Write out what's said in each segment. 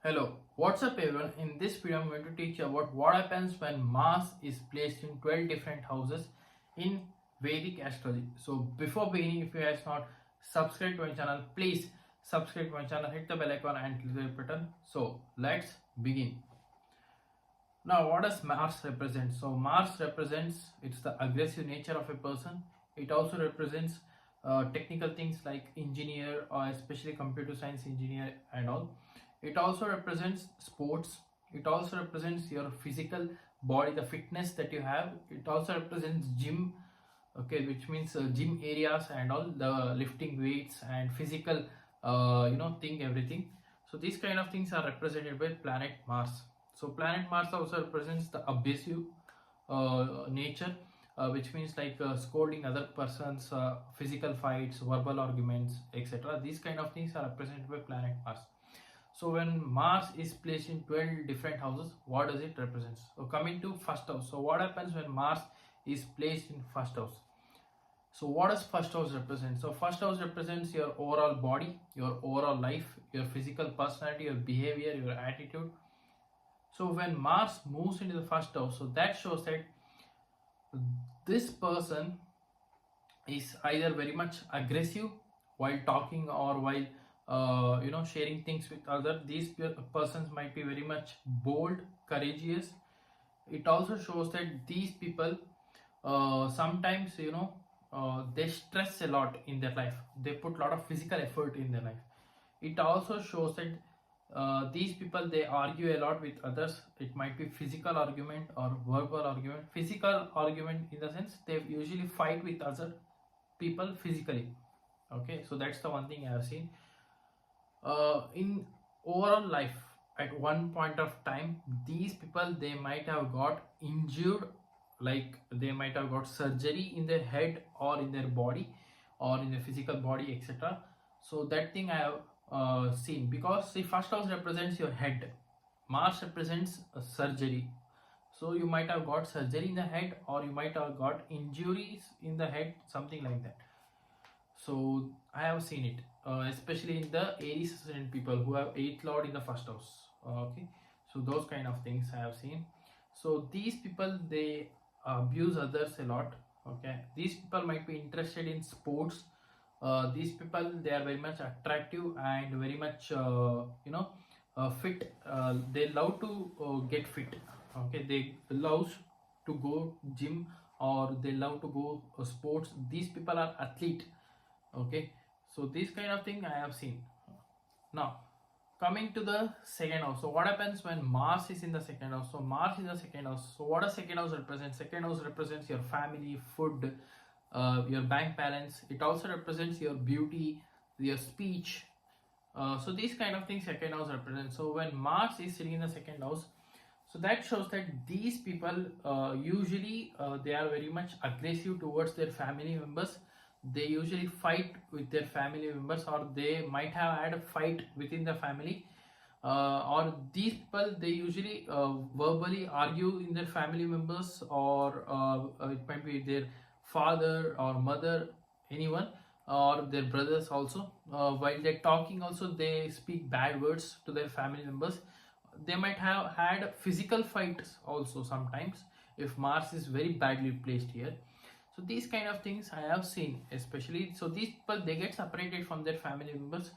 Hello, what's up everyone? In this video I'm going to teach you about what happens when Mars is placed in 12 different houses in Vedic astrology. So before beginning, if you guys not subscribed to my channel, please subscribe to my channel, hit the bell icon and click the button. So let's begin. Now what does Mars represent? So Mars represents it's the aggressive nature of a person. It also represents technical things like engineer or especially computer science engineer and all. It also represents sports. It also represents your physical body, the fitness that you have. It also represents gym, okay, which means gym areas and all the lifting weights and physical thing, everything. So these kind of things are represented by planet Mars. So planet Mars also represents the abusive nature, which means like scolding other persons, physical fights, verbal arguments, etc. These kind of things are represented by planet Mars. So when Mars is placed in 12 different houses, what does it represent? So coming to first house. So what happens when Mars is placed in first house? So what does first house represent? So first house represents your overall body, your overall life, your physical personality, your behavior, your attitude. So when Mars moves into the first house, so that shows that this person is either very much aggressive while talking or while sharing things with other. These persons might be very much bold, courageous. It also shows that these people sometimes they stress a lot in their life. They put a lot of physical effort in their life. It also shows that these people, they argue a lot with others. It might be physical argument or verbal argument. Physical argument in the sense they usually fight with other people physically. Okay, so that's the one thing I have seen. In overall life, at one point of time, these people, they might have got injured, like they might have got surgery in their head or in their body or in their physical body, etc. So that thing I have seen, because the first house represents your head, Mars represents a surgery. So you might have got surgery in the head or you might have got injuries in the head, something like that. So I have seen it, especially in the Aries ascendant people who have 8th lord in the first house. Okay, so those kind of things I have seen. So these people, they abuse others a lot. Okay, these people might be interested in sports. These people, they are very much attractive and very much fit. They love to get fit. Okay, they love to go gym or they love to go sports. These people are athlete. Okay, so this kind of thing I have seen. Now coming to the second house. So what happens when Mars is in the second house? So Mars is the second house. So what does second house represent? Second house represents your family, food, your bank balance. It also represents your beauty, your speech. So these kind of things second house represents. So when Mars is sitting in the second house, so that shows that these people usually they are very much aggressive towards their family members. They usually fight with their family members, or they might have had a fight within the family, or these people, they usually verbally argue in their family members, or it might be their father or mother, anyone, or their brothers also. While they're talking also, they speak bad words to their family members. They might have had physical fights also sometimes if Mars is very badly placed here. So these kind of things I have seen, especially. So these people, they get separated from their family members.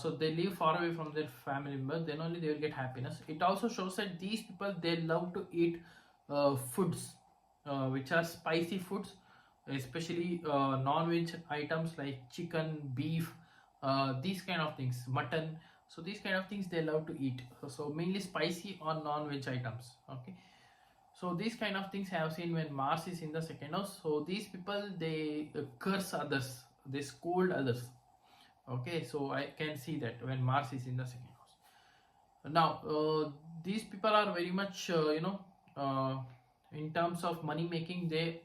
So they live far away from their family members, then only they will get happiness. It also shows that these people, they love to eat foods which are spicy foods, especially non-veg items like chicken, beef, these kind of things, mutton. So these kind of things they love to eat. So mainly spicy or non-veg items. Okay, so these kind of things I have seen when Mars is in the second house. So these people, they curse others, they scold others. Okay, so I can see that when Mars is in the second house. Now these people are very much in terms of money making, they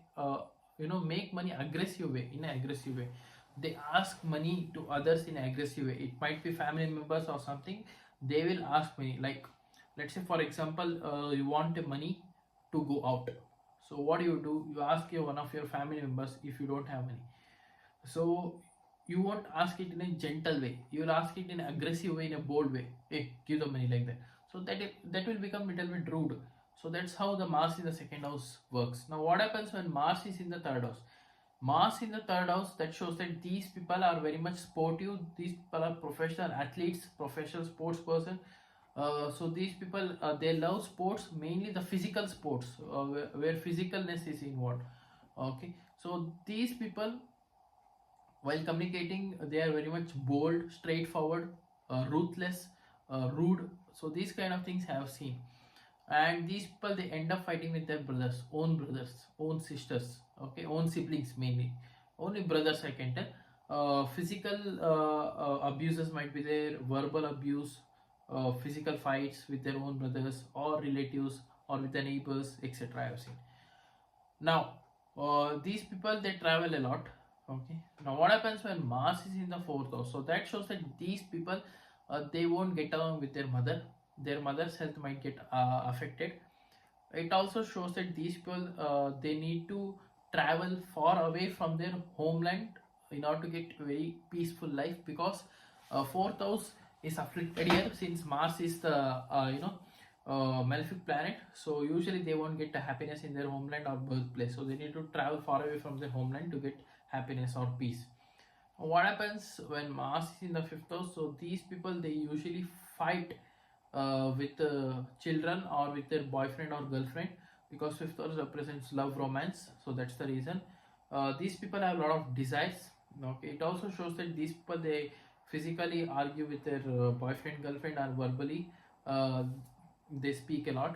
make money aggressive way, in an aggressive way. They ask money to others in an aggressive way. It might be family members or something. They will ask money, like let's say for example, you want money to go out. So what do? You ask one of your family members if you don't have money. So you won't ask it in a gentle way. You will ask it in an aggressive way, in a bold way. Hey, give the money, like that. So that will become little bit rude. So that's how the Mars in the second house works. Now, what happens when Mars is in the third house? Mars in the third house, that shows that these people are very much sportive. These people are professional athletes, professional sports person. So these people, they love sports, mainly the physical sports, where physicalness is involved. Okay, so these people, while communicating, they are very much bold, straightforward, ruthless, rude. So these kind of things I have seen. And these people, they end up fighting with their brothers, own sisters, okay, own siblings mainly. Only brothers I can tell. Physical abuses might be there, verbal abuse, physical fights with their own brothers or relatives or with the neighbors, etc. I have seen. Now, these people, they travel a lot. Okay. Now, what happens when Mars is in the fourth house? So that shows that these people, they won't get along with their mother. Their mother's health might get affected. It also shows that these people, they need to travel far away from their homeland in order to get a very peaceful life, because fourth house is afflicted here, since Mars is the malefic planet. So usually they won't get the happiness in their homeland or birthplace, so they need to travel far away from their homeland to get happiness or peace. What happens when Mars is in the fifth house? So these people, they usually fight with children or with their boyfriend or girlfriend, because fifth house represents love, romance. So that's the reason. These people have a lot of desires. Okay, it also shows that these people, they physically argue with their boyfriend, girlfriend, or verbally uh, they speak a lot.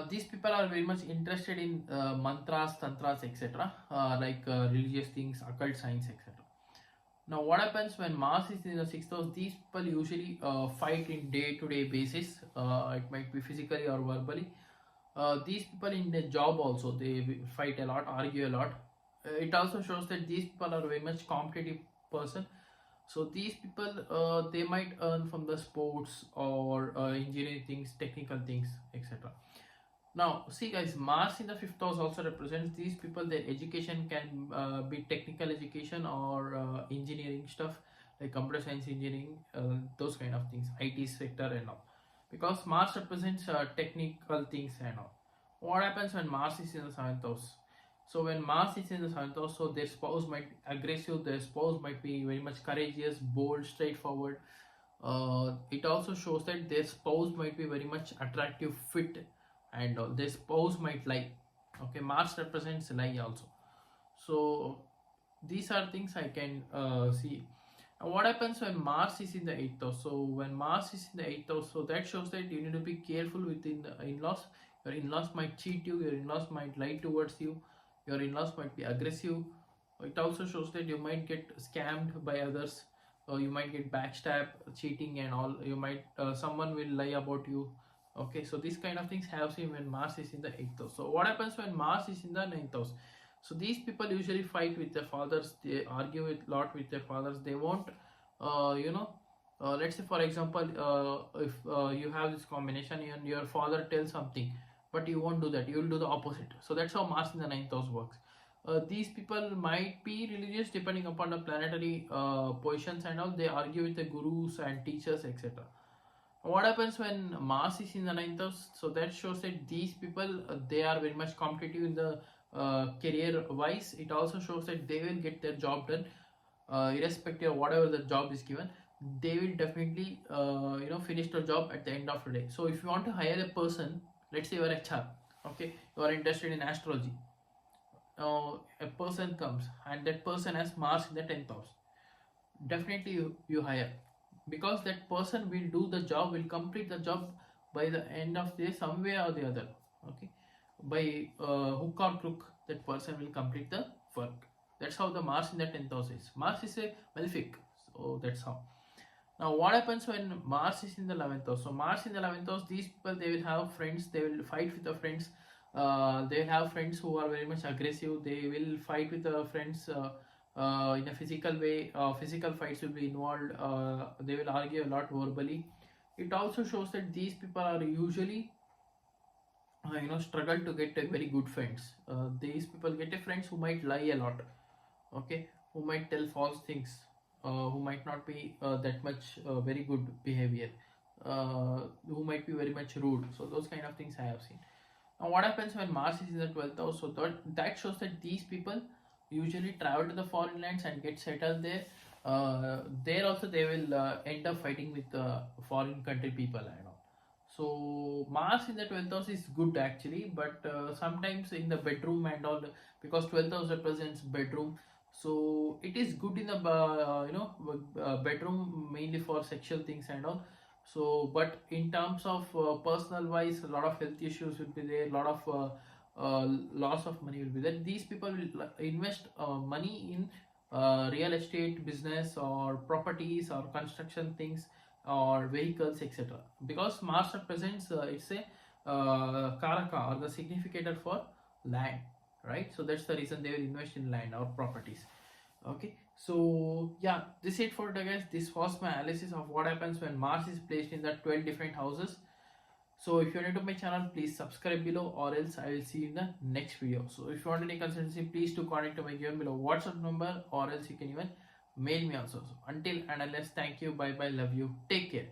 These people are very much interested in mantras, tantras, etc., like religious things, occult science, etc. Now, what happens when Mars is in the sixth house? These people usually fight in day-to-day basis. It might be physically or verbally. These people in their job also, they fight a lot, argue a lot. It also shows that these people are very much competitive person. So these people, they might earn from the sports or engineering things, technical things, etc. Now, see guys, Mars in the fifth house also represents these people. Their education can be technical education or engineering stuff, like computer science engineering, those kind of things, IT sector and all. Because Mars represents technical things and all. What happens when Mars is in the seventh house? So when Mars is in the seventh house, so their spouse might be aggressive, their spouse might be very much courageous, bold, straightforward. It also shows that their spouse might be very much attractive, fit, and their spouse might lie. Okay, Mars represents lie also. So these are things I can see. And what happens when Mars is in the eighth house? So when Mars is in the eighth house, so that shows that you need to be careful within the in-laws. Your in-laws might cheat you, your in-laws might lie towards you, your in-laws might be aggressive. It also shows that you might get scammed by others, or you might get backstab, cheating and all. You might someone will lie about you. Okay, so these kind of things have seen when Mars is in the eighth house. So what happens when Mars is in the ninth house? So these people usually fight with their fathers. They argue with lot with their fathers. They won't, let's say for example, if you have this combination and your father tells something, but you won't do that. You will do the opposite. So that's how Mars in the ninth house works. These people might be religious depending upon the planetary positions and all. They argue with the gurus and teachers, etc. What happens when Mars is in the ninth house? So that shows that these people, they are very much competitive in the career wise. It also shows that they will get their job done, irrespective of whatever the job is given. They will definitely finish the job at the end of the day. So if you want to hire a person, let's say you are HR, okay, you are interested in astrology. A person comes and that person has Mars in the 10th house. Definitely you hire, because that person will do the job, will complete the job by the end of the day, some way or the other. Okay, by hook or crook, that person will complete the work. That's how the Mars in the 10th house is. Mars is a malefic, so that's how. Now, what happens when Mars is in the 11th house? So, Mars in the 11th house, these people, they will have friends, they will fight with the friends. They will have friends who are very much aggressive. They will fight with the friends in a physical way. Physical fights will be involved. They will argue a lot verbally. It also shows that these people are usually struggle to get a very good friends. These people get a friends who might lie a lot. Okay, who might tell false things, who might not be that much very good behavior, who might be very much rude. So those kind of things I have seen. Now, what happens when Mars is in the 12th house? So that shows that these people usually travel to the foreign lands and get settled there. There also they will end up fighting with foreign country people and all. So Mars in the 12th house is good actually, but sometimes in the bedroom and all, because 12th house represents bedroom, so it is good in the bedroom mainly for sexual things and all. So but in terms of personal wise, a lot of health issues will be there, a lot of loss of money will be there. These people will invest money in real estate business or properties or construction things or vehicles, etc. Because Mars represents it's a karaka or the significator for land, right? So that's the reason they will invest in land or properties. Okay, so yeah, this is it for today, guys. This was my analysis of what happens when Mars is placed in the 12 different houses. So if you're new to my channel, please subscribe below, or else I will see you in the next video. So if you want any consultancy, please do contact to my given below WhatsApp number, or else you can even mail me also. So until and unless, thank you, bye bye, love you, take care.